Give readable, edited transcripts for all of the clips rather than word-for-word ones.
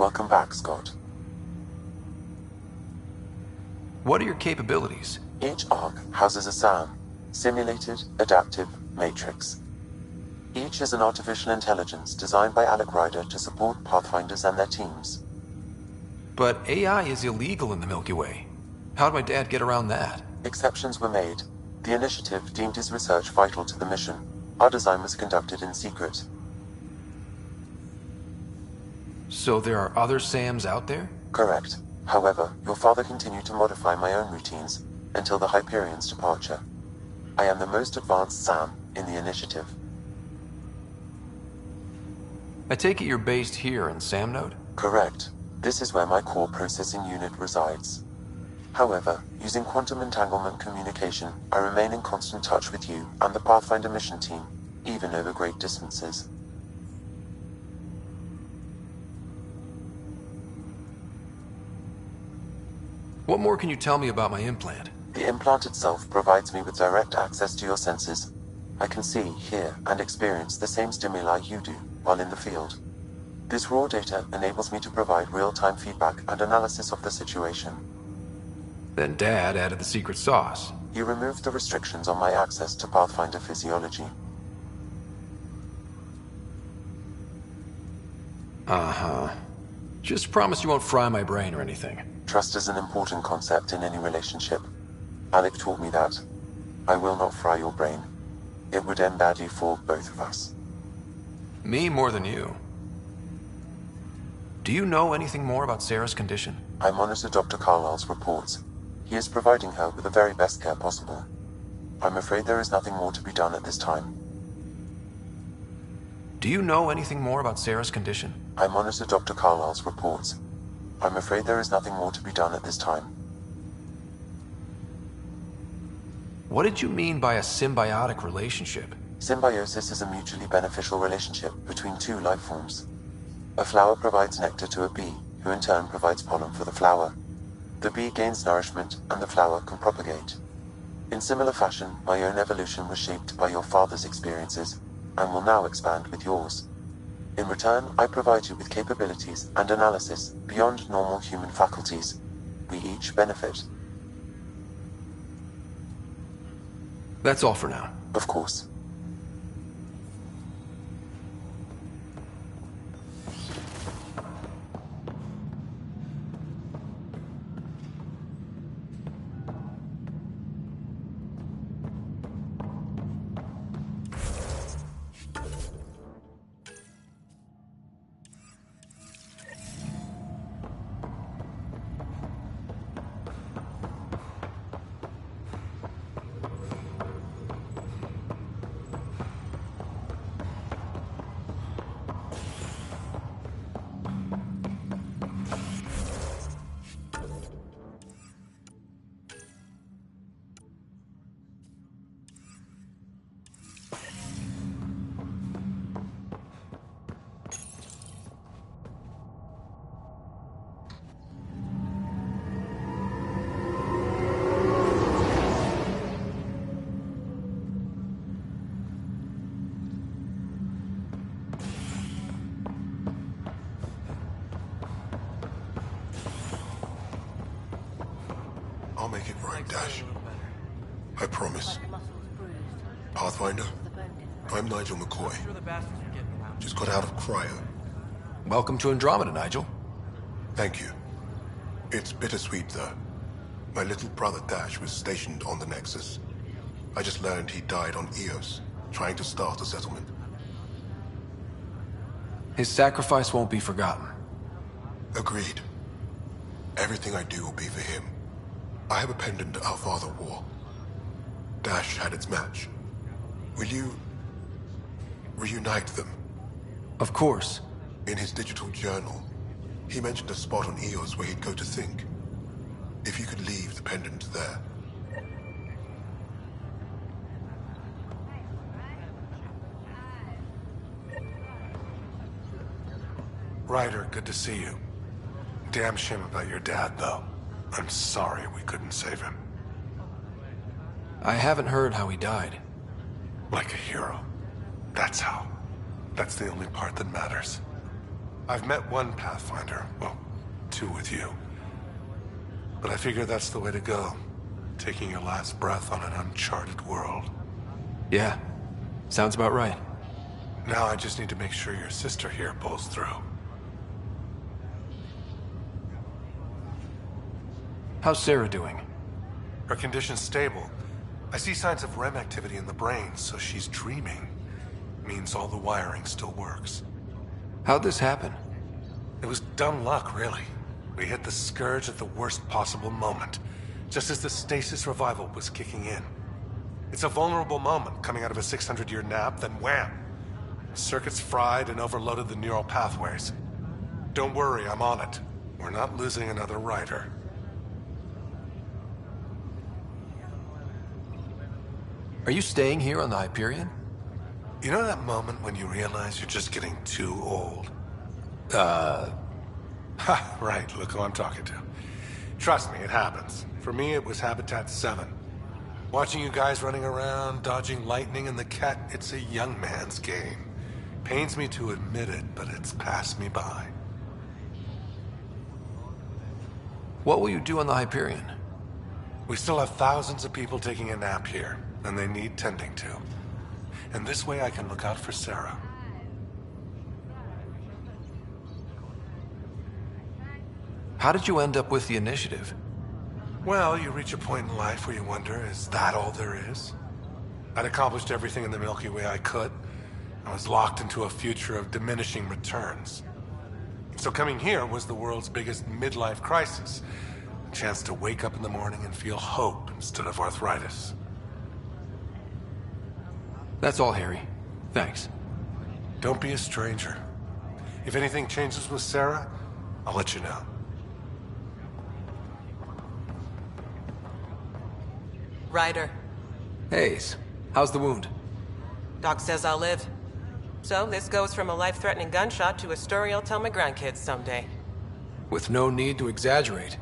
Welcome back, Scott. What are your capabilities? Each arc houses a SAM, Simulated Adaptive Matrix. Each is an artificial intelligence designed by Alec Ryder to support Pathfinders and their teams. But AI is illegal in the Milky Way. How'd my dad get around that? Exceptions were made. The initiative deemed his research vital to the mission. Our design was conducted in secret. So there are other SAMs out there? Correct. However, your father continued to modify my own routines until the Hyperion's departure. I am the most advanced SAM in the initiative. I take it you're based here in SAM Node? Correct. This is where my core processing unit resides. However, using quantum entanglement communication, I remain in constant touch with you and the Pathfinder mission team, even over great distances. What more can you tell me about my implant? The implant itself provides me with direct access to your senses. I can see, hear, and experience the same stimuli you do while in the field. This raw data enables me to provide real-time feedback and analysis of the situation. Then Dad added the secret sauce. You removed the restrictions on my access to Pathfinder physiology. Uh-huh. Just promise you won't fry my brain or anything. Trust is an important concept in any relationship. Alec taught me that. I will not fry your brain. It would end badly for both of us. Me more than you. Do you know anything more about Sarah's condition? I monitor Dr. Carlisle's reports. He is providing her with the very best care possible. I'm afraid there is nothing more to be done at this time. Do you know anything more about Sarah's condition? I monitor Dr. Carlisle's reports. I'm afraid there is nothing more to be done at this time. What did you mean by a symbiotic relationship? Symbiosis is a mutually beneficial relationship between two life forms. A flower provides nectar to a bee, who in turn provides pollen for the flower. The bee gains nourishment, and the flower can propagate. In similar fashion, my own evolution was shaped by your father's experiences, and will now expand with yours. In return, I provide you with capabilities and analysis beyond normal human faculties. We each benefit. That's all for now. Of course. I'll make it right, Dash. I promise. Pathfinder, I'm Nigel McCoy. Just got out of cryo. Welcome to Andromeda, Nigel. Thank you. It's bittersweet, though. My little brother Dash was stationed on the Nexus. I just learned he died on Eos, trying to start a settlement. His sacrifice won't be forgotten. Agreed. Everything I do will be for him. I have a pendant our father wore. Dash had its match. Will you reunite them? Of course. In his digital journal, he mentioned a spot on Eos where he'd go to think. If you could leave the pendant there. Ryder, good to see you. Damn shame about your dad, though. I'm sorry we couldn't save him. I haven't heard how he died. Like a hero. That's how. That's the only part that matters. I've met one Pathfinder. Well, two with you. But I figure that's the way to go. Taking your last breath on an uncharted world. Yeah, sounds about right. Now I just need to make sure your sister here pulls through. How's Sarah doing? Her condition's stable. I see signs of REM activity in the brain, so she's dreaming. Means all the wiring still works. How'd this happen? It was dumb luck, really. We hit the Scourge at the worst possible moment, just as the stasis revival was kicking in. It's a vulnerable moment coming out of a 600-year nap, then wham! Circuits fried and overloaded the neural pathways. Don't worry, I'm on it. We're not losing another rider. Are you staying here on the Hyperion? You know that moment when you realize you're just getting too old? Ha, right, look who I'm talking to. Trust me, it happens. For me, it was Habitat 7. Watching you guys running around, dodging lightning and the cat, it's a young man's game. Pains me to admit it, but it's passed me by. What will you do on the Hyperion? We still have thousands of people taking a nap here, and they need tending to. And this way I can look out for Sarah. How did you end up with the initiative? Well, you reach a point in life where you wonder, is that all there is? I'd accomplished everything in the Milky Way I could. I was locked into a future of diminishing returns. So coming here was the world's biggest midlife crisis. A chance to wake up in the morning and feel hope instead of arthritis. That's all, Harry. Thanks. Don't be a stranger. If anything changes with Sarah, I'll let you know. Ryder. Hayes, how's the wound? Doc says I'll live. So this goes from a life-threatening gunshot to a story I'll tell my grandkids someday. With no need to exaggerate.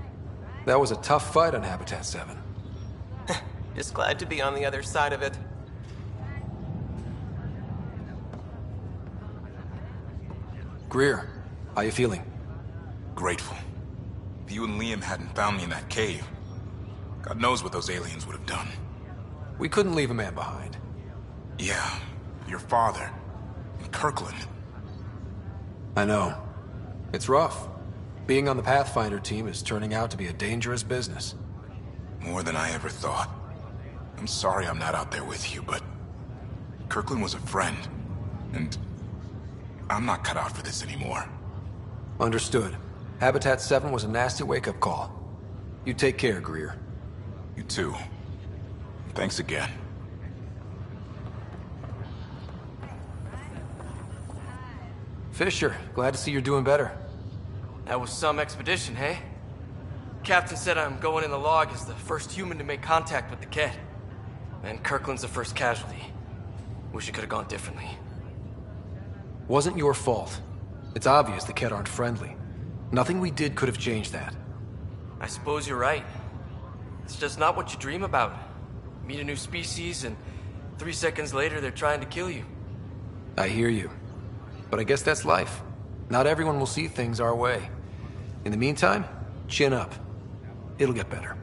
That was a tough fight on Habitat 7. Just glad to be on the other side of it. Greer, how you feeling? Grateful. If you and Liam hadn't found me in that cave, God knows what those aliens would have done. We couldn't leave a man behind. Yeah, your father. And Kirkland. I know. It's rough. Being on the Pathfinder team is turning out to be a dangerous business. More than I ever thought. I'm sorry I'm not out there with you, but Kirkland was a friend, and I'm not cut out for this anymore. Understood. Habitat 7 was a nasty wake-up call. You take care, Greer. You too. Thanks again. Fisher, glad to see you're doing better. That was some expedition, hey? Captain said I'm going in the log as the first human to make contact with the Kett. And Kirkland's the first casualty. Wish it could have gone differently. Wasn't your fault. It's obvious the Kett aren't friendly. Nothing we did could have changed that. I suppose you're right. It's just not what you dream about. Meet a new species and 3 seconds later they're trying to kill you. I hear you. But I guess that's life. Not everyone will see things our way. In the meantime, chin up. It'll get better.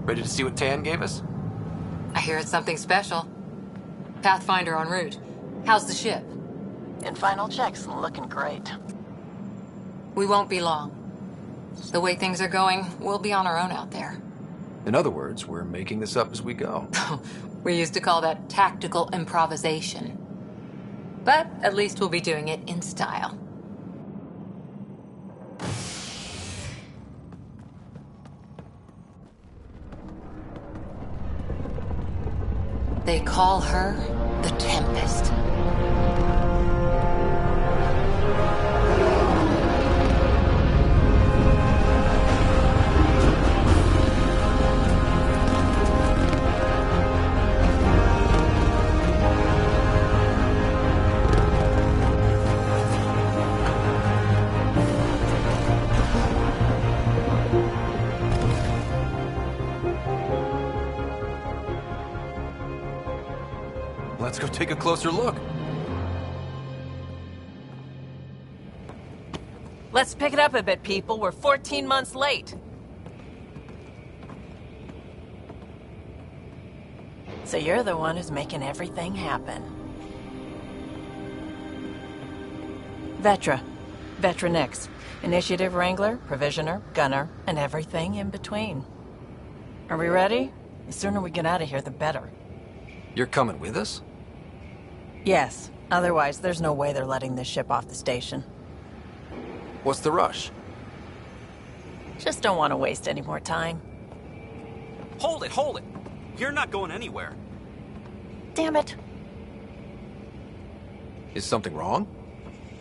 Ready to see what Tan gave us? I hear it's something special. Pathfinder en route. How's the ship? In final checks and looking great. We won't be long. The way things are going, we'll be on our own out there. In other words, we're making this up as we go. We used to call that tactical improvisation. But at least we'll be doing it in style. They call her the Tempest. Let's go take a closer look. Let's pick it up a bit, people. We're 14 months late. So you're the one who's making everything happen. Vetra. Vetra Nix. Initiative Wrangler, Provisioner, Gunner, and everything in between. Are we ready? The sooner we get out of here, the better. You're coming with us? Yes. Otherwise, there's no way they're letting this ship off the station. What's the rush? Just don't want to waste any more time. Hold it, hold it! You're not going anywhere. Damn it. Is something wrong?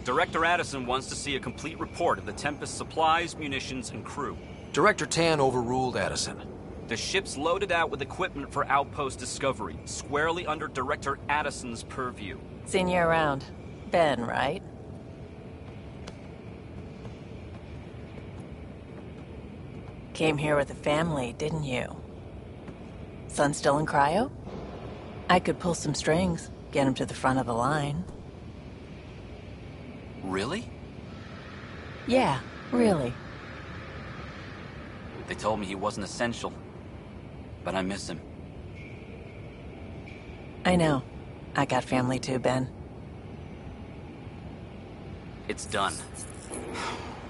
Director Addison wants to see a complete report of the Tempest's supplies, munitions, and crew. Director Tan overruled Addison. The ship's loaded out with equipment for outpost discovery, squarely under Director Addison's purview. Seen you around. Ben, right? Came here with a family, didn't you? Son still in cryo? I could pull some strings, get him to the front of the line. Really? Yeah, really. They told me he wasn't essential, but I miss him. I know. I got family too, Ben. It's done.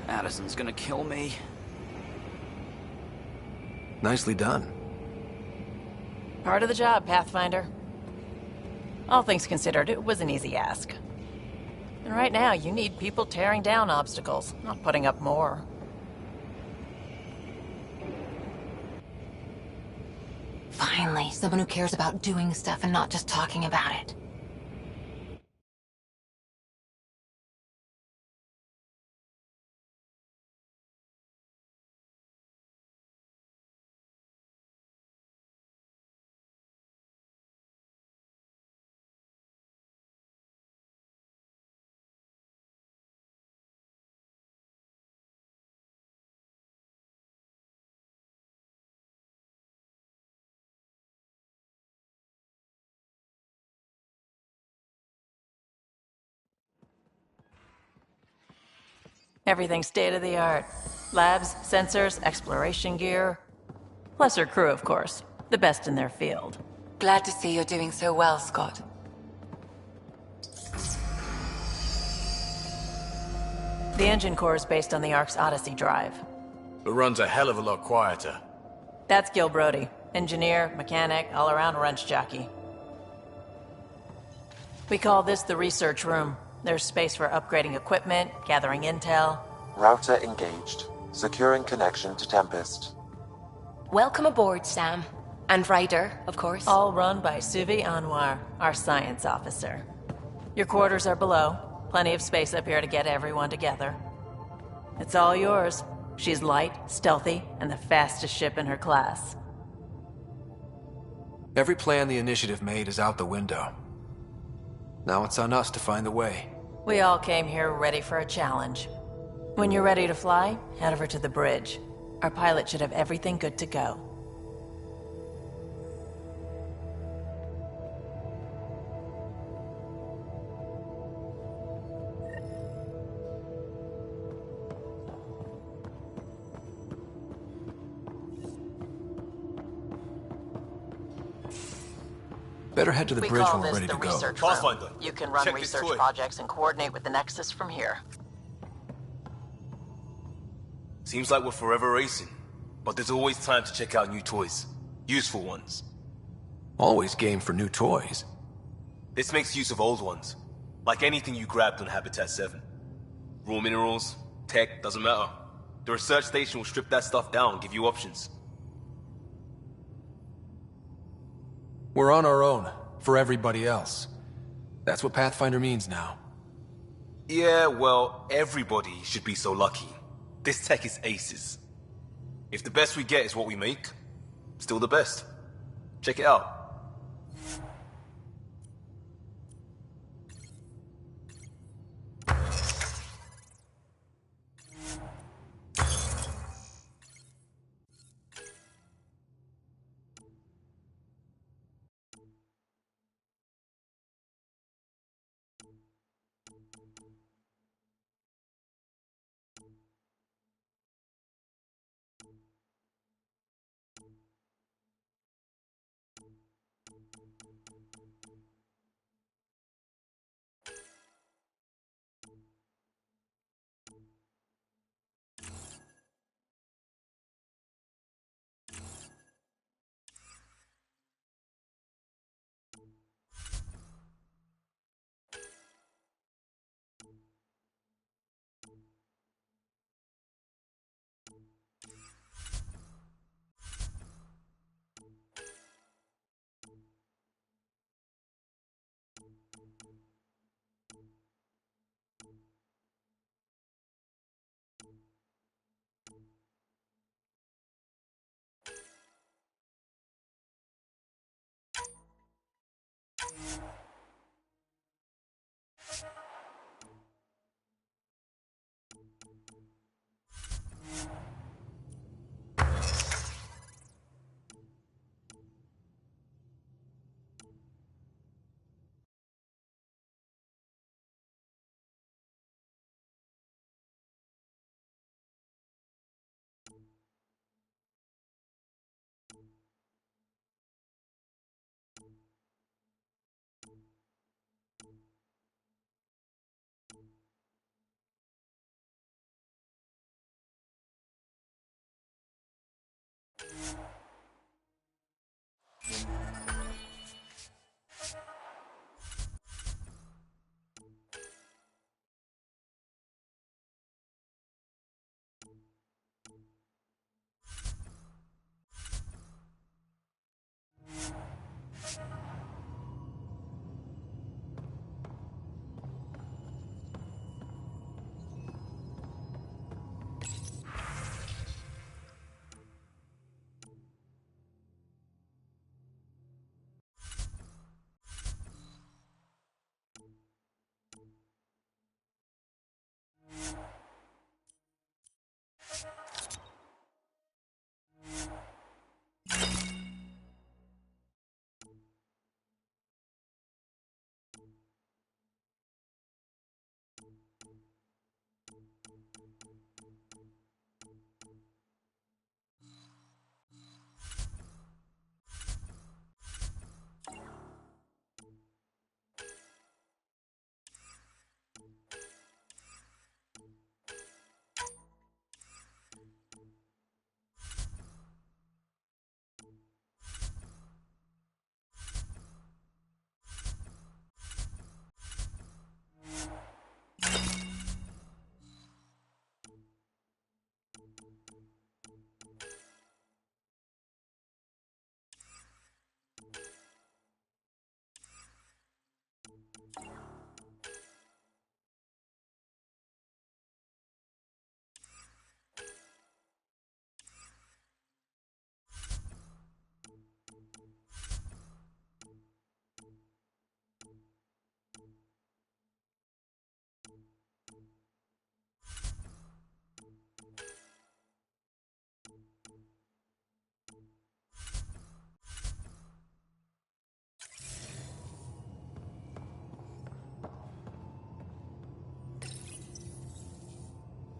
Addison's gonna kill me. Nicely done. Part of the job, Pathfinder. All things considered, it was an easy ask. And right now, you need people tearing down obstacles, not putting up more. Finally, someone who cares about doing stuff and not just talking about it. Everything's state-of-the-art. Labs, sensors, exploration gear. Plus her crew, of course. The best in their field. Glad to see you're doing so well, Scott. The engine core is based on the Ark's Odyssey drive. It runs a hell of a lot quieter. That's Gil Brody. Engineer, mechanic, all-around wrench jockey. We call this the research room. There's space for upgrading equipment, gathering intel. Router engaged. Securing connection to Tempest. Welcome aboard, Sam. And Ryder, of course. All run by Suvi Anwar, our science officer. Your quarters are below. Plenty of space up here to get everyone together. It's all yours. She's light, stealthy, and the fastest ship in her class. Every plan the Initiative made is out the window. Now it's on us to find the way. We all came here ready for a challenge. When you're ready to fly, head over to the bridge. Our pilot should have everything good to go. Better head to the We bridge call when we're this ready the to go. research room. Pathfinder, You can run check this research toy. projects and coordinate with the Nexus from here. Seems like we're forever racing, but there's always time to check out new toys. Useful ones. Always game for new toys. This makes use of old ones, like anything you grabbed on Habitat 7. Raw minerals, tech, doesn't matter. The research station will strip that stuff down and give you options. We're on our own, for everybody else. That's what Pathfinder means now. Yeah, well, everybody should be so lucky. This tech is aces. If the best we get is what we make, still the best. Check it out.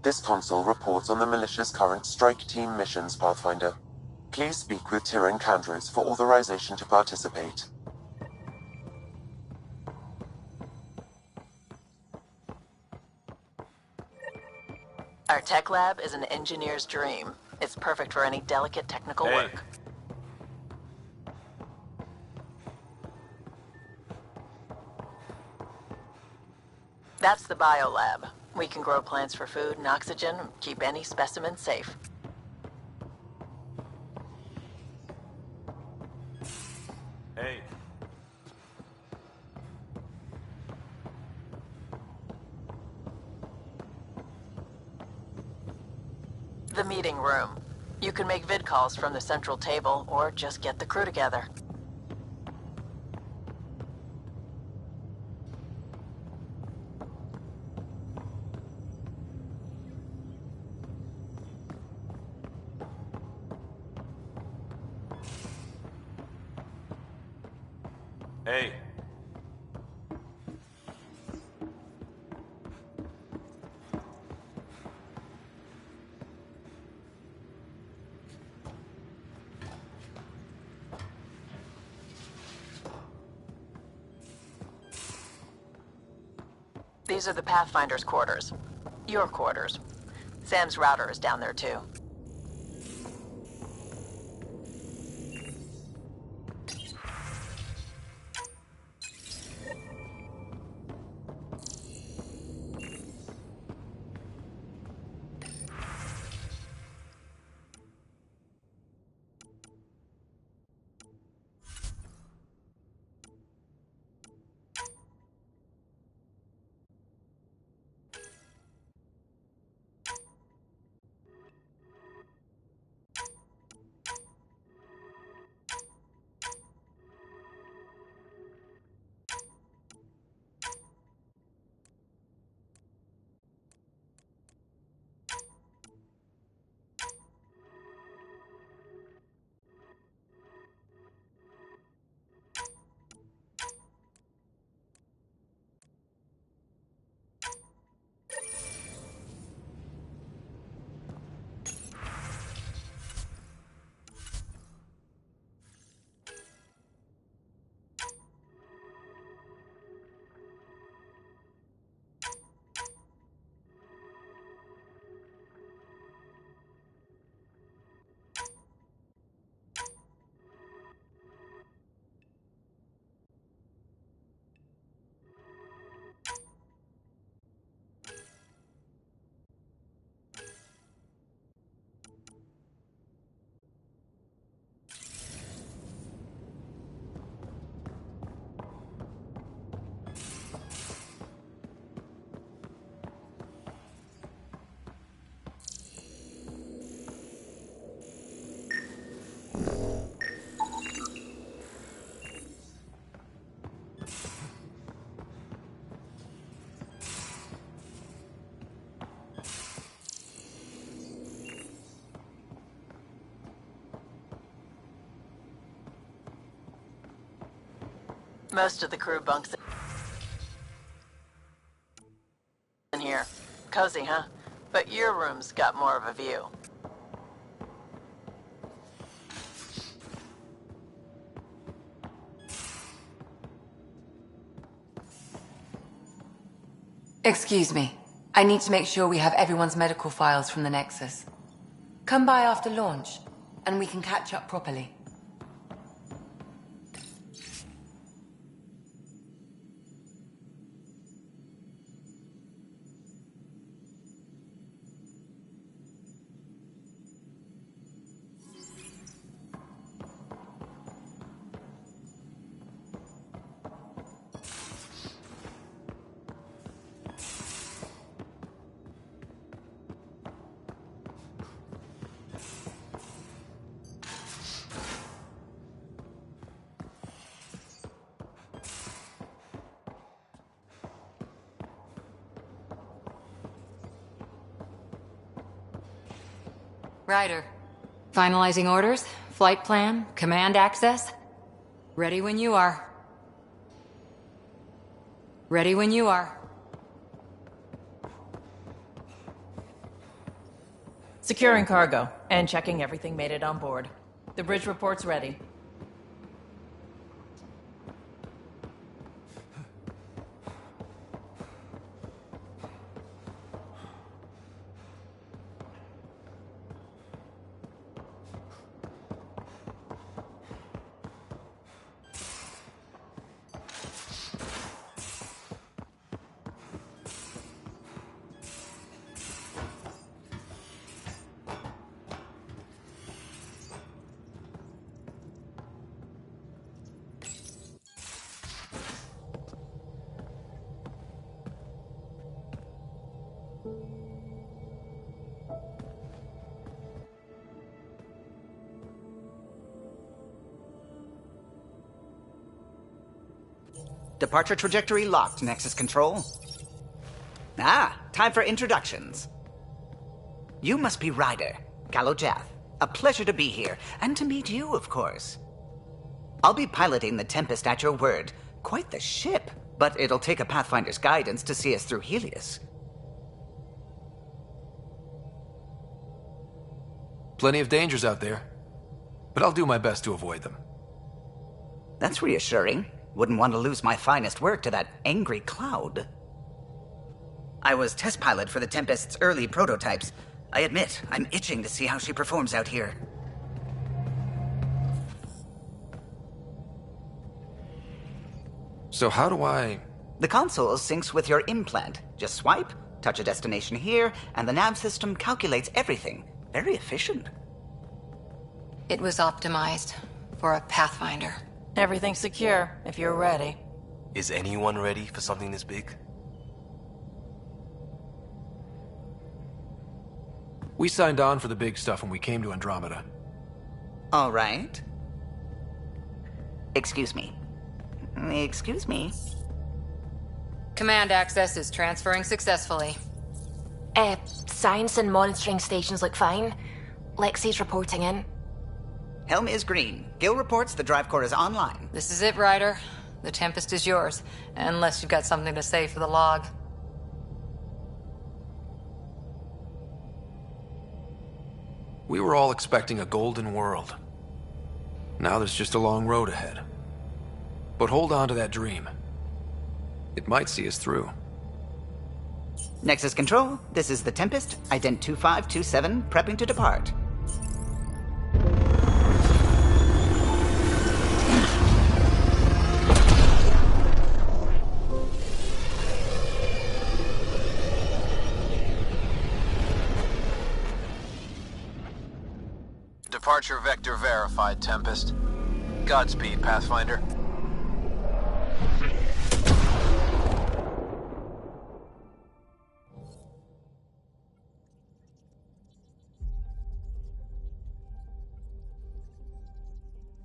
This console reports on the militia's current strike team missions, Pathfinder. Please speak with Tyrion Candrus for authorization to participate. Our tech lab is an engineer's dream. It's perfect for any delicate technical work. That's the biolab. We can grow plants for food and oxygen, keep any specimen safe. Hey. The meeting room. You can make vid calls from the central table, or just get the crew together. Hey. These are the Pathfinder's quarters. Your quarters. Sam's router is down there too. Most of the crew bunks in here. Cozy, huh? But your room's got more of a view. Excuse me. I need to make sure we have everyone's medical files from the Nexus. Come by after launch, and we can catch up properly. Ryder. Finalizing orders, flight plan, command access. Ready when you are. Ready when you are. Securing cargo and checking everything made it on board. The bridge report's ready. Departure trajectory locked, Nexus Control. Time for introductions. You must be Ryder, Kalojath. A pleasure to be here, and to meet you, of course. I'll be piloting the Tempest at your word. Quite the ship, but it'll take a Pathfinder's guidance to see us through Helios. Plenty of dangers out there, but I'll do my best to avoid them. That's reassuring. Wouldn't want to lose my finest work to that angry cloud. I was test pilot for the Tempest's early prototypes. I admit, I'm itching to see how she performs out here. So how do I... The console syncs with your implant. Just swipe, touch a destination here, and the nav system calculates everything. Very efficient. It was optimized for a Pathfinder. Everything's secure, if you're ready. Is anyone ready for something this big? We signed on for the big stuff when we came to Andromeda. All right. Excuse me. Excuse me. Command access is transferring successfully. Science and monitoring stations look fine. Lexi's reporting in. Helm is green. Gil reports the drive core is online. This is it, Ryder. The Tempest is yours, unless you've got something to say for the log. We were all expecting a golden world. Now there's just a long road ahead. But hold on to that dream. It might see us through. Nexus Control, this is the Tempest, Ident 2527, prepping to depart. Departure vector verified, Tempest. Godspeed, Pathfinder.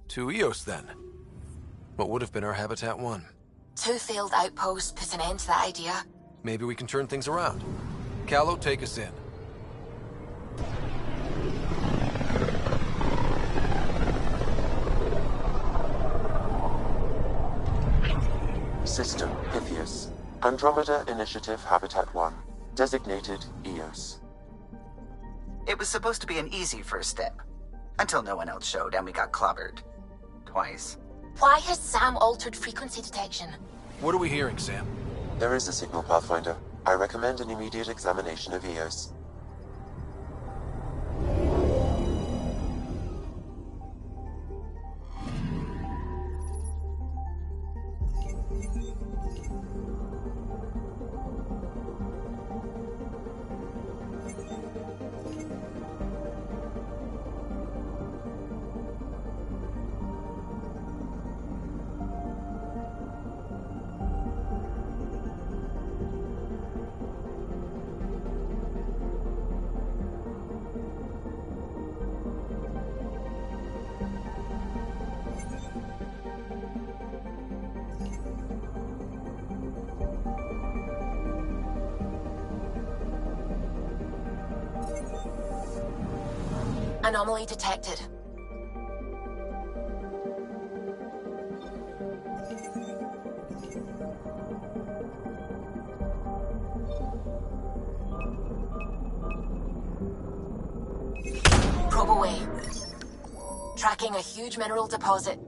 To Eos, then. What would have been our Habitat 1? 2 failed outposts put an end to that idea. Maybe we can turn things around. Calo, take us in. System, Pythias. Andromeda Initiative Habitat 1. Designated EOS. It was supposed to be an easy first step. Until no one else showed and we got clobbered. Twice. Why has Sam altered frequency detection? What are we hearing, Sam? There is a signal, Pathfinder. I recommend an immediate examination of EOS. Anomaly detected. Probe away. Tracking a huge mineral deposit.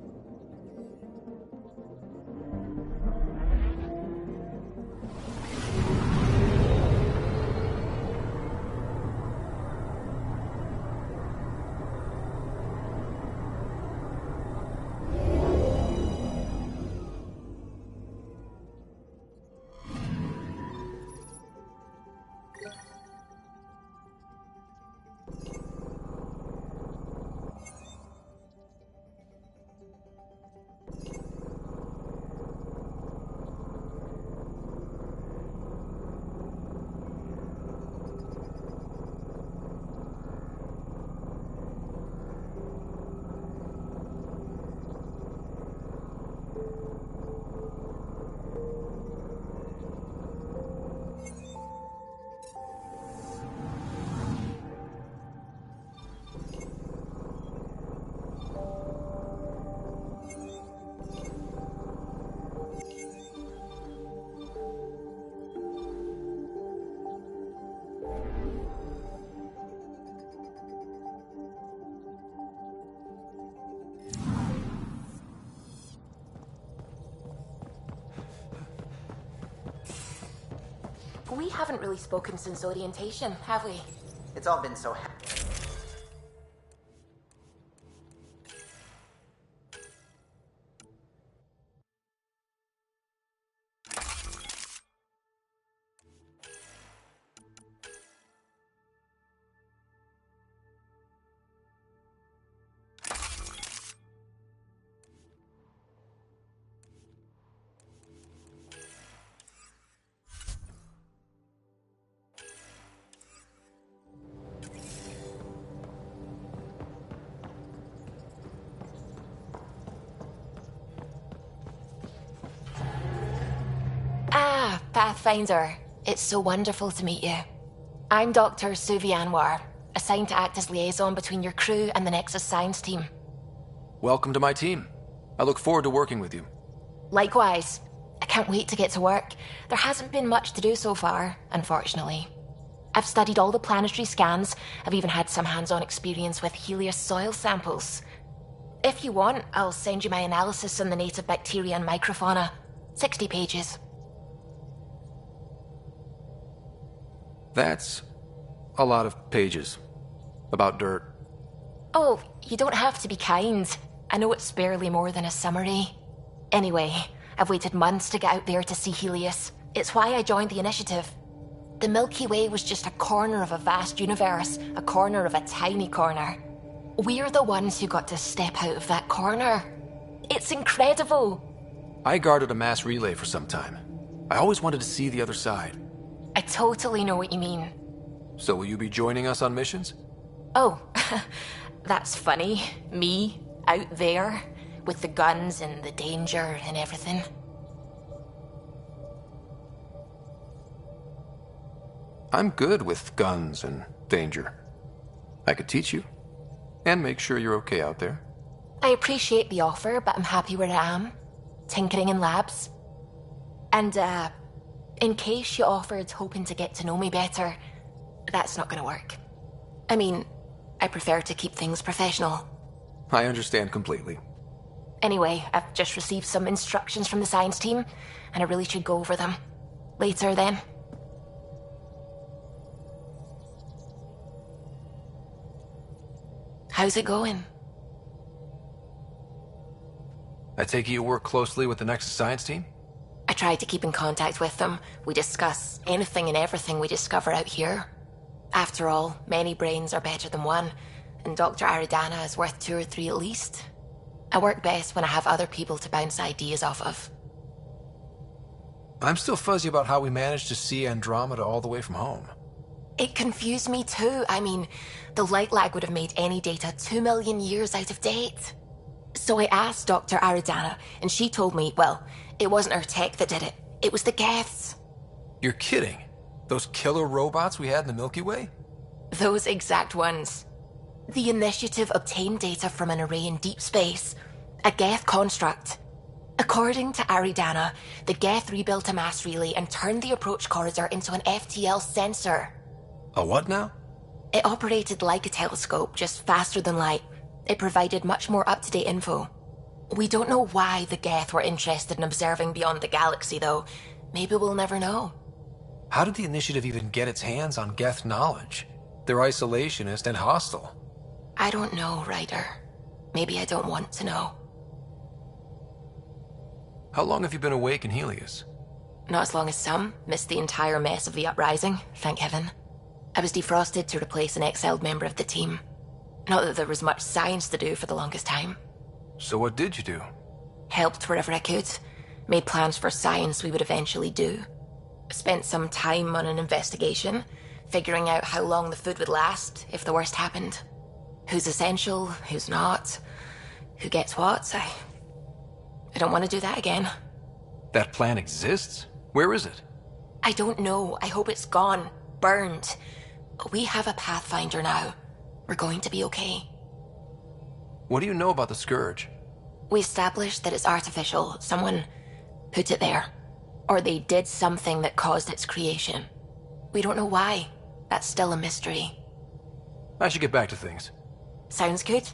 We haven't really spoken since orientation, have we? It's all been so Pathfinder, it's so wonderful to meet you. I'm Dr. Suvi Anwar, assigned to act as liaison between your crew and the Nexus science team. Welcome to my team. I look forward to working with you. Likewise. I can't wait to get to work. There hasn't been much to do so far, unfortunately. I've studied all the planetary scans. I've even had some hands-on experience with Helios soil samples. If you want, I'll send you my analysis on the native bacteria and microfauna. 60 pages. That's a lot of pages. About dirt. Oh, you don't have to be kind. I know it's barely more than a summary. Anyway, I've waited months to get out there to see Helios. It's why I joined the initiative. The Milky Way was just a corner of a vast universe, a corner of a tiny corner. We're the ones who got to step out of that corner. It's incredible. I guarded a mass relay for some time. I always wanted to see the other side. I totally know what you mean. So will you be joining us on missions? Oh, that's funny. Me, out there, with the guns and the danger and everything. I'm good with guns and danger. I could teach you, and make sure you're okay out there. I appreciate the offer, but I'm happy where I am. Tinkering in labs. And, in case you offered hoping to get to know me better, that's not gonna work. I mean, I prefer to keep things professional. I understand completely. Anyway, I've just received some instructions from the science team, and I really should go over them. Later, then. How's it going? I take it you work closely with the Nexus science team? I try to keep in contact with them. We discuss anything and everything we discover out here. After all, many brains are better than one, and Dr. Aridana is worth 2 or 3 at least. I work best when I have other people to bounce ideas off of. I'm still fuzzy about how we managed to see Andromeda all the way from home. It confused me too. I mean, the light lag would have made any data 2 million years out of date. So I asked Dr. Aridana, and she told me, well, it wasn't her tech that did it. It was the Geths. You're kidding? Those killer robots we had in the Milky Way? Those exact ones. The Initiative obtained data from an array in deep space, a Geth construct. According to Aridana, the Geth rebuilt a mass relay and turned the approach corridor into an FTL sensor. A what now? It operated like a telescope, just faster than light. It provided much more up-to-date info. We don't know why the Geth were interested in observing beyond the galaxy, though. Maybe we'll never know. How did the Initiative even get its hands on Geth knowledge? They're isolationist and hostile. I don't know, Ryder. Maybe I don't want to know. How long have you been awake in Helios? Not as long as some. Missed the entire mess of the uprising, thank heaven. I was defrosted to replace an exiled member of the team. Not that there was much science to do for the longest time. So what did you do? Helped wherever I could. Made plans for science we would eventually do. Spent some time on an investigation, figuring out how long the food would last if the worst happened. Who's essential, who's not, who gets what. I don't want to do that again. That plan exists? Where is it? I don't know. I hope it's gone. Burned. We have a Pathfinder now. We're going to be okay. What do you know about the Scourge? We established that it's artificial. Someone put it there. Or they did something that caused its creation. We don't know why. That's still a mystery. I should get back to things. Sounds good.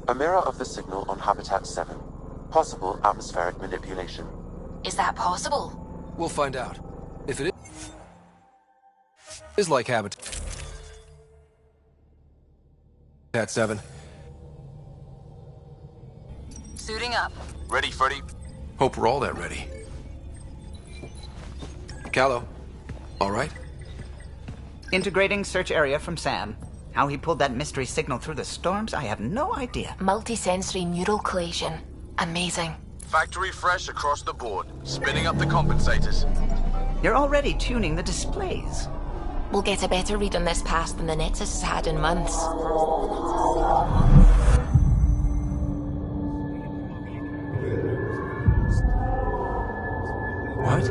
A mirror of the signal on Habitat 7. Possible atmospheric manipulation. Is that possible? We'll find out. If it is like Habitat 7. Suiting up. Ready, Freddy? Hope we're all that ready. Callow, all right? Integrating search area from Sam. How he pulled that mystery signal through the storms, I have no idea. Multisensory neural collation. Amazing. Factory fresh across the board. Spinning up the compensators. You're already tuning the displays. We'll get a better read on this pass than the Nexus has had in months. What?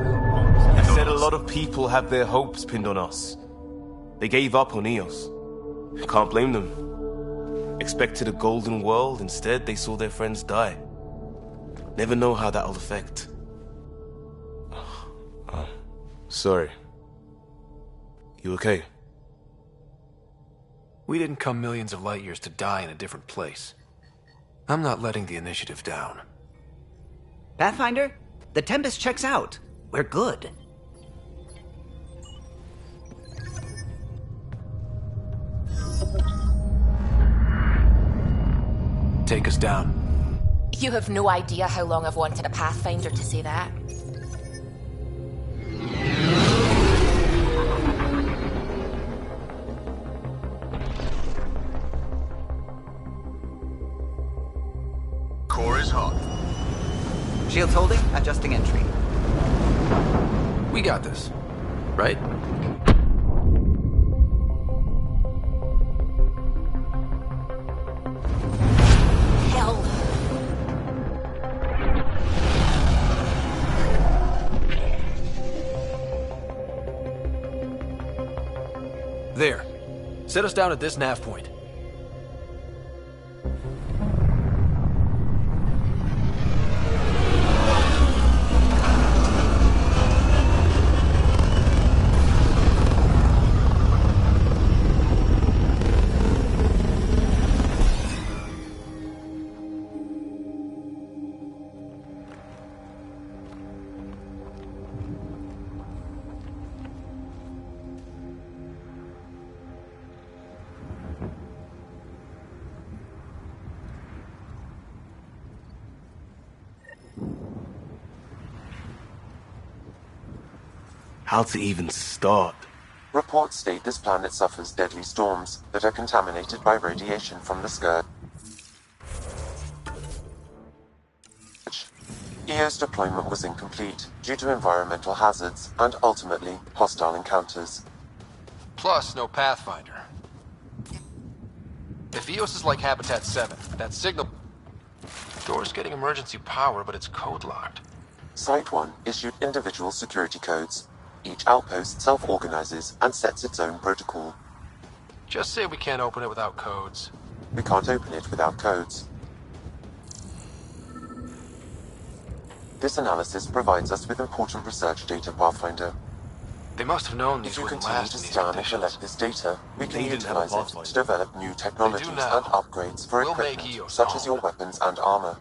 You said a lot of people have their hopes pinned on us. They gave up on Eos. Can't blame them. Expected a golden world, instead they saw their friends die. Never know how that'll affect. Sorry. You okay? We didn't come millions of light years to die in a different place. I'm not letting the Initiative down. Pathfinder, the Tempest checks out. We're good. Take us down. You have no idea how long I've wanted a Pathfinder to say that. Shields holding, adjusting entry. We got this, right? Hell. There. Set us down at this nav point. How to even start? Reports state this planet suffers deadly storms that are contaminated by radiation from the scourge. EO's deployment was incomplete due to environmental hazards and, ultimately, hostile encounters. Plus, no Pathfinder. If EOS is like Habitat 7, that signal... Door's getting emergency power, but it's code-locked. Site 1 issued individual security codes. Each outpost self-organizes and sets its own protocol. Just say we can't open it without codes. We can't open it without codes. This analysis provides us with important research data, Pathfinder. They must have known If these you wouldn't continue last to in these scan and conditions. collect this data, we can They didn't have a utilize it Pathfinder. to develop new technologies and now. upgrades for We'll make equipment, EOS such as home. your weapons and armor.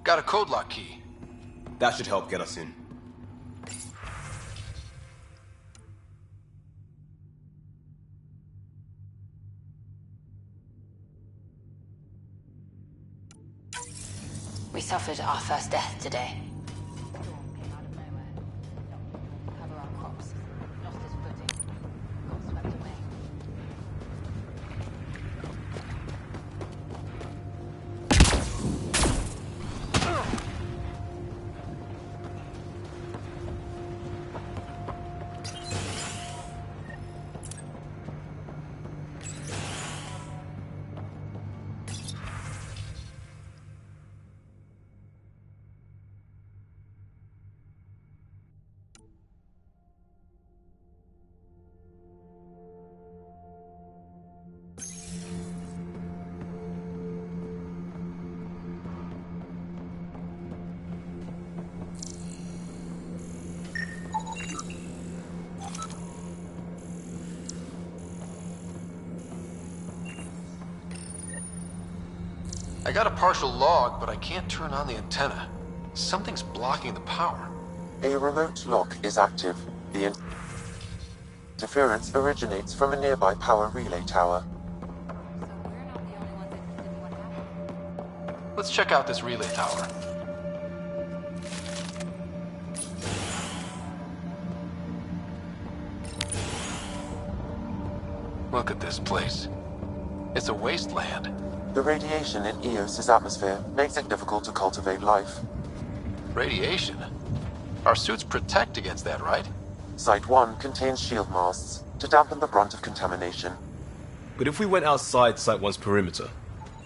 Got a code lock key. That should help get us in. We suffered our first death today. I got a partial log, but I can't turn on the antenna. Something's blocking the power. A remote lock is active. The interference originates from a nearby power relay tower. Let's check out this relay tower. Look at this place. It's a wasteland. The radiation in Eos's atmosphere makes it difficult to cultivate life. Radiation? Our suits protect against that, right? Site 1 contains shield masts to dampen the brunt of contamination. But if we went outside Site 1's perimeter?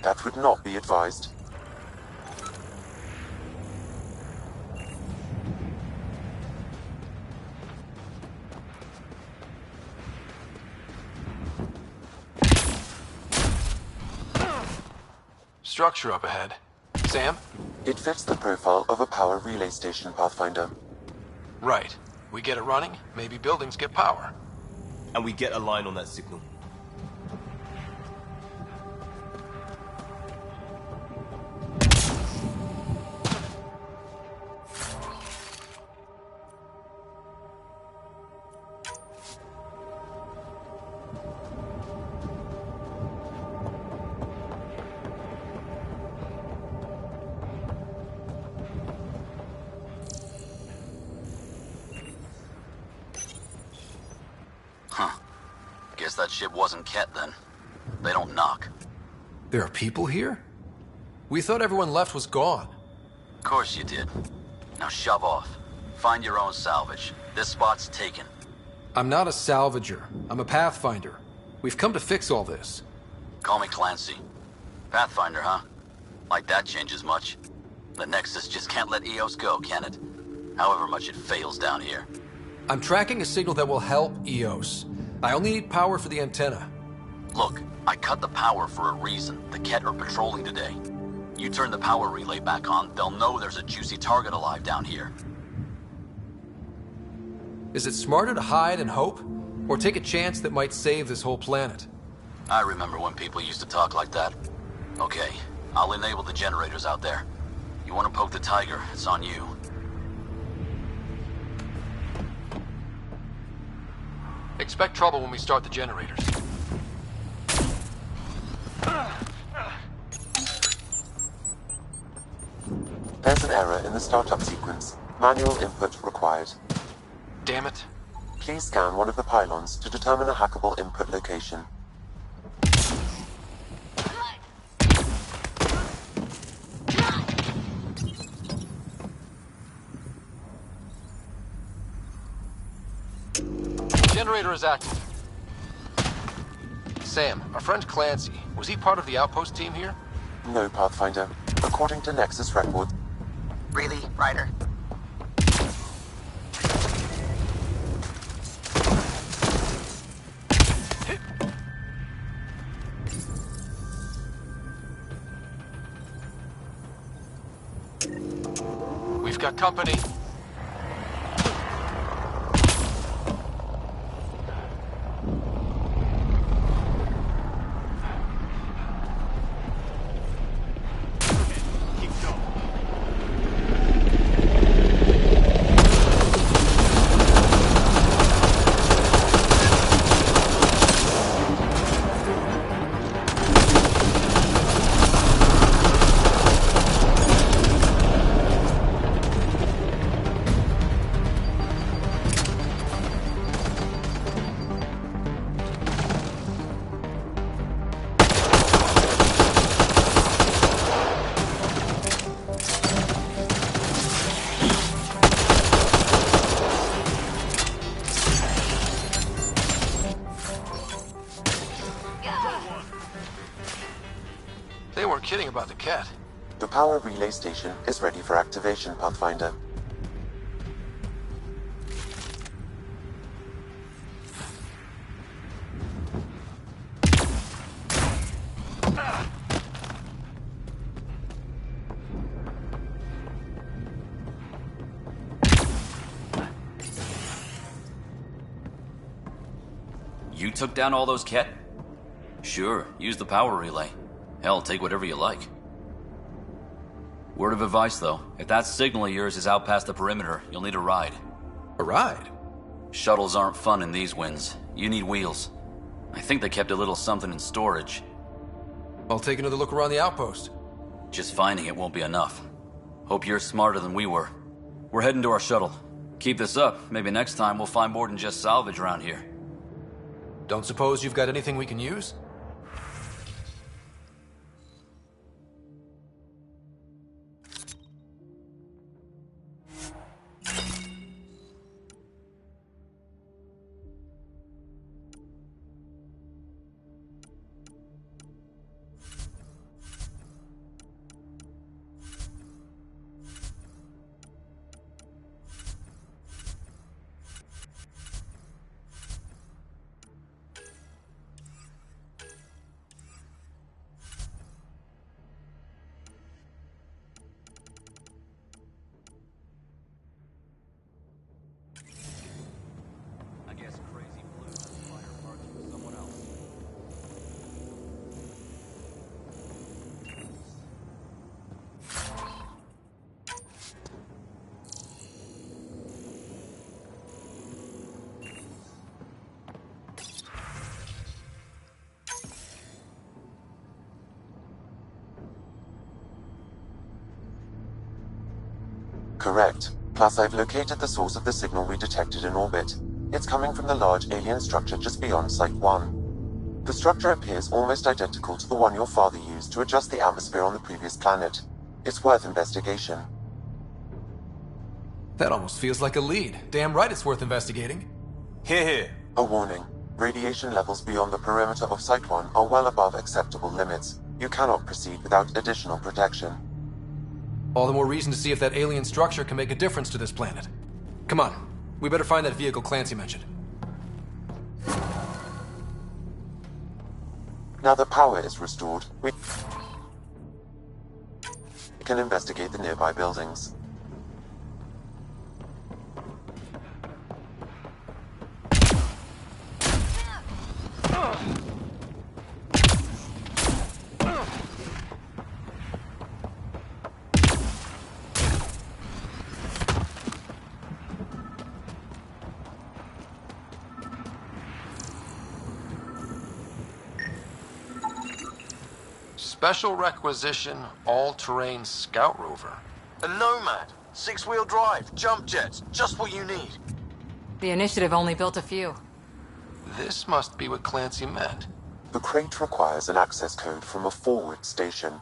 That would not be advised. Structure up ahead. Sam? It fits the profile of a power relay station, Pathfinder. Right. We get it running, maybe buildings get power. And we get a line on that signal. Guess that ship wasn't Ket then. They don't knock. There are people here? We thought everyone left was gone. Of course you did. Now shove off. Find your own salvage. This spot's taken. I'm not a salvager. I'm a pathfinder. We've come to fix all this. Call me Clancy. Pathfinder, huh? Like that changes much. The Nexus just can't let EOS go, can it? However much it fails down here. I'm tracking a signal that will help EOS. I only need power for the antenna. Look, I cut the power for a reason. The Ket are patrolling today. You turn the power relay back on, they'll know there's a juicy target alive down here. Is it smarter to hide and hope? Or take a chance that might save this whole planet? I remember when people used to talk like that. Okay, I'll enable the generators out there. You want to poke the tiger, it's on you. Expect trouble when we start the generators. There's an error in the startup sequence. Manual input required. Damn it. Please scan one of the pylons to determine a hackable input location. Generator is active. Sam, our friend Clancy, was he part of the outpost team here? No, Pathfinder. According to Nexus records. Really, Ryder? We've got company. They weren't kidding about the cat. The power relay station is ready for activation, Pathfinder. You took down all those Ket? Sure, use the power relay. Hell, take whatever you like. Word of advice, though. If that signal of yours is out past the perimeter, you'll need a ride. A ride? Shuttles aren't fun in these winds. You need wheels. I think they kept a little something in storage. I'll take another look around the outpost. Just finding it won't be enough. Hope you're smarter than we were. We're heading to our shuttle. Keep this up. Maybe next time we'll find more than just salvage around here. Don't suppose you've got anything we can use? Correct. Plus, I've located the source of the signal we detected in orbit. It's coming from the large alien structure just beyond Site 1. The structure appears almost identical to the one your father used to adjust the atmosphere on the previous planet. It's worth investigation. That almost feels like a lead. Damn right it's worth investigating. Hear, hear. A warning. Radiation levels beyond the perimeter of Site 1 are well above acceptable limits. You cannot proceed without additional protection. All the more reason to see if that alien structure can make a difference to this planet. Come on, we better find that vehicle Clancy mentioned. Now that power is restored, we can investigate the nearby buildings. Special requisition, all-terrain scout rover. A Nomad, 6-wheel drive, jump jets, just what you need. The Initiative only built a few. This must be what Clancy meant. The crate requires an access code from a forward station.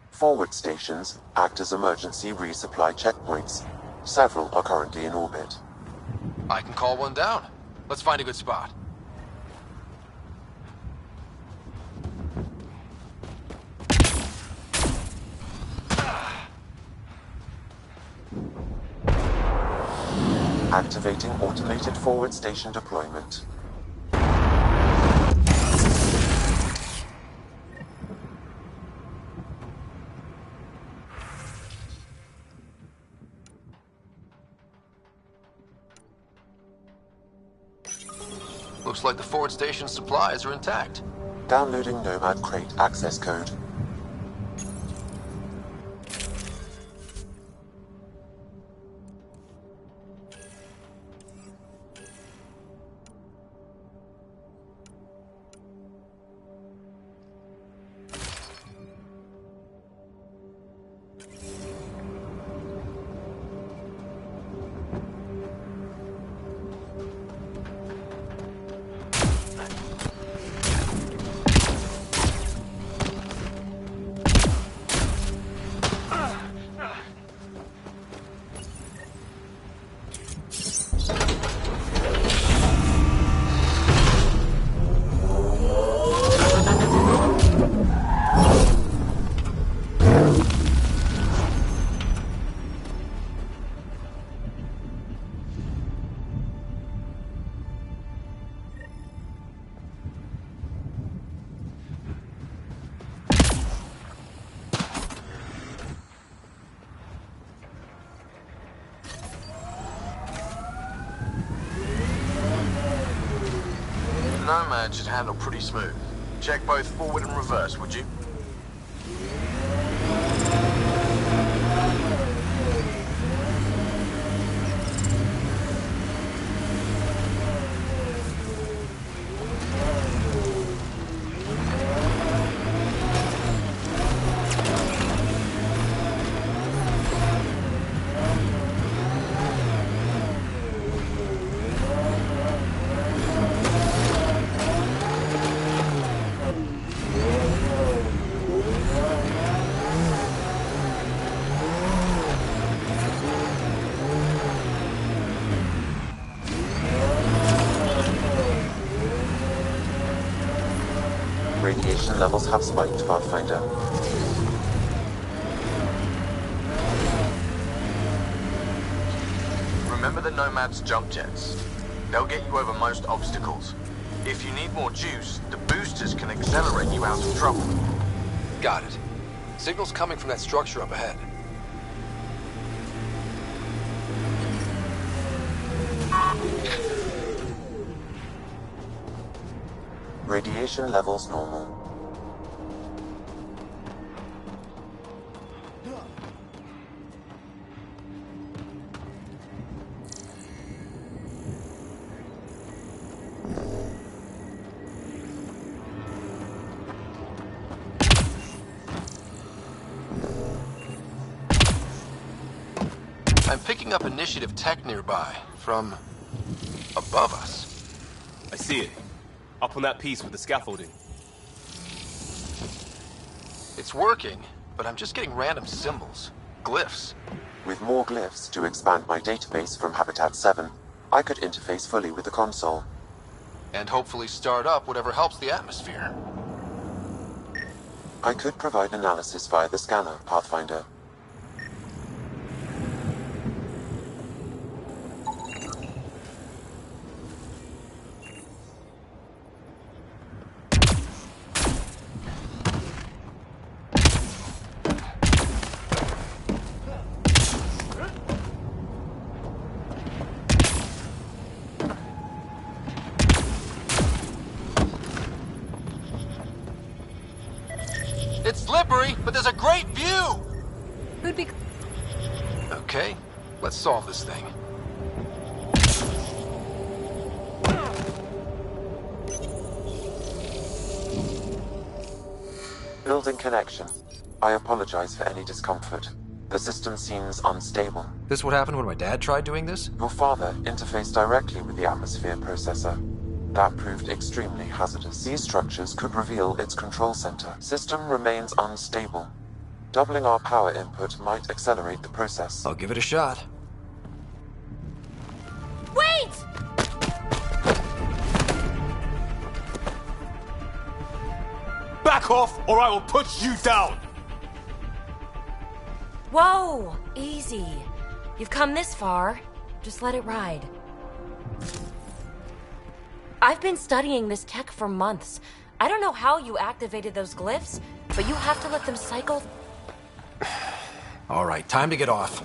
Forward stations act as emergency resupply checkpoints. Several are currently in orbit. I can call one down. Let's find a good spot. Activating automated forward station deployment. Looks like the forward station supplies are intact. Downloading Nomad crate access code. Nomad should handle pretty smooth. Check both forward and reverse, would you? Radiation levels have spiked, Pathfinder. Remember the Nomad's jump jets. They'll get you over most obstacles. If you need more juice, the boosters can accelerate you out of trouble. Got it. Signal's coming from that structure up ahead. Radiation levels normal. I'm picking up initiative tech nearby from Above us? I see it. Up on that piece with the scaffolding. It's working, but I'm just getting random symbols. Glyphs. With more glyphs to expand my database from Habitat 7, I could interface fully with the console. And hopefully start up whatever helps the atmosphere. I could provide analysis via the scanner, Pathfinder. It's slippery, but there's a great view! Who'd be... Okay, let's solve this thing. Building connection. I apologize for any discomfort. The system seems unstable. This what happened when my dad tried doing this? Your father interfaced directly with the atmosphere processor. That proved extremely hazardous. These structures could reveal its control center. System remains unstable. Doubling our power input might accelerate the process. I'll give it a shot. Wait! Back off, or I will put you down! Whoa! Easy. You've come this far. Just let it ride. I've been studying this tech for months. I don't know how you activated those glyphs, but you have to let them cycle... All right, time to get off.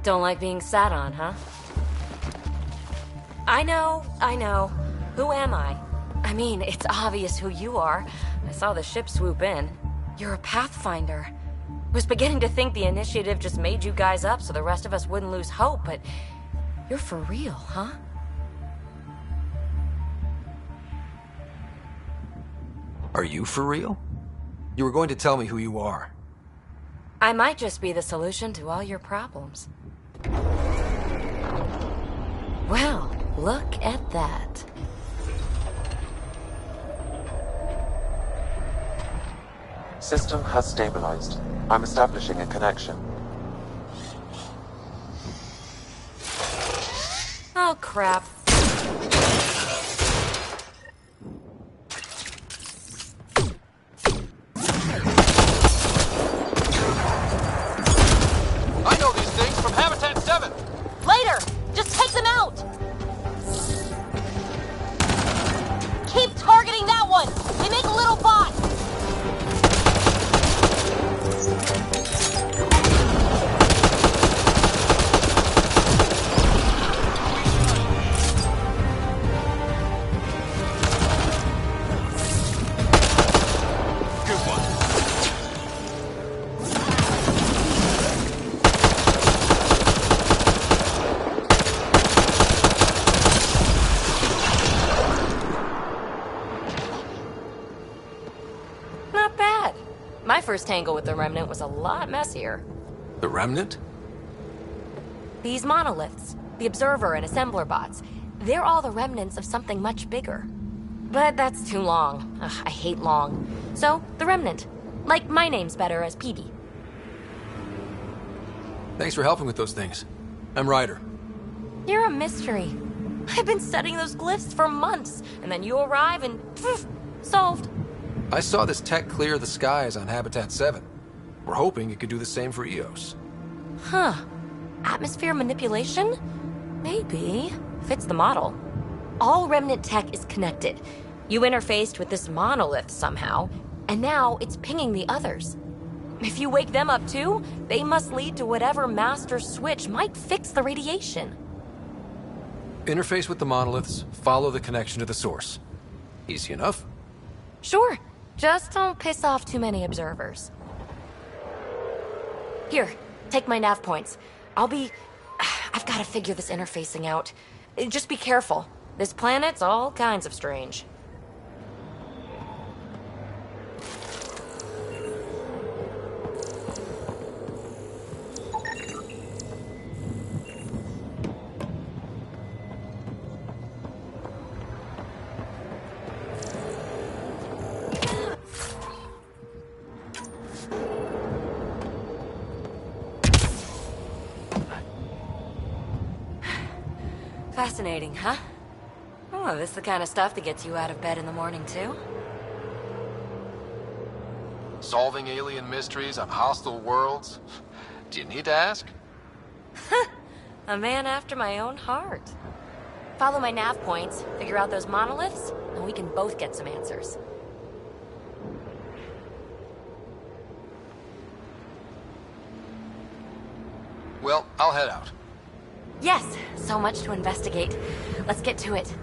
Don't like being sat on, huh? I know. Who am I? I mean, it's obvious who you are. I saw the ship swoop in. You're a Pathfinder. Was beginning to think the initiative just made you guys up so the rest of us wouldn't lose hope, but you're for real, huh? Are you for real? You were going to tell me who you are. I might just be the solution to all your problems. Well, look at that. System has stabilized. I'm establishing a connection. Oh, crap. I know these things from Habitat 7! Later! Just take them out! Keep targeting that one! They make a little bot! My first tangle with the Remnant was a lot messier. The Remnant? These monoliths, the Observer and Assembler bots, they're all the remnants of something much bigger. But that's too long. Ugh, I hate long. So, the Remnant. Like, my name's better as Petey. Thanks for helping with those things. I'm Ryder. You're a mystery. I've been studying those glyphs for months, and then you arrive and... poof, solved. I saw this tech clear the skies on Habitat 7. We're hoping it could do the same for EOS. Huh. Atmosphere manipulation? Maybe. Fits the model. All Remnant tech is connected. You interfaced with this monolith somehow, and now it's pinging the others. If you wake them up too, they must lead to whatever master switch might fix the radiation. Interface with the monoliths, follow the connection to the source. Easy enough. Sure. Just don't piss off too many observers. Here, take my nav points. I've got to figure this interfacing out. Just be careful. This planet's all kinds of strange. Fascinating, huh? Oh, this is the kind of stuff that gets you out of bed in the morning, too? Solving alien mysteries on hostile worlds? Do you need to ask? A man after my own heart. Follow my nav points, figure out those monoliths, and we can both get some answers. Well, I'll head out. Yes, so much to investigate. Let's get to it.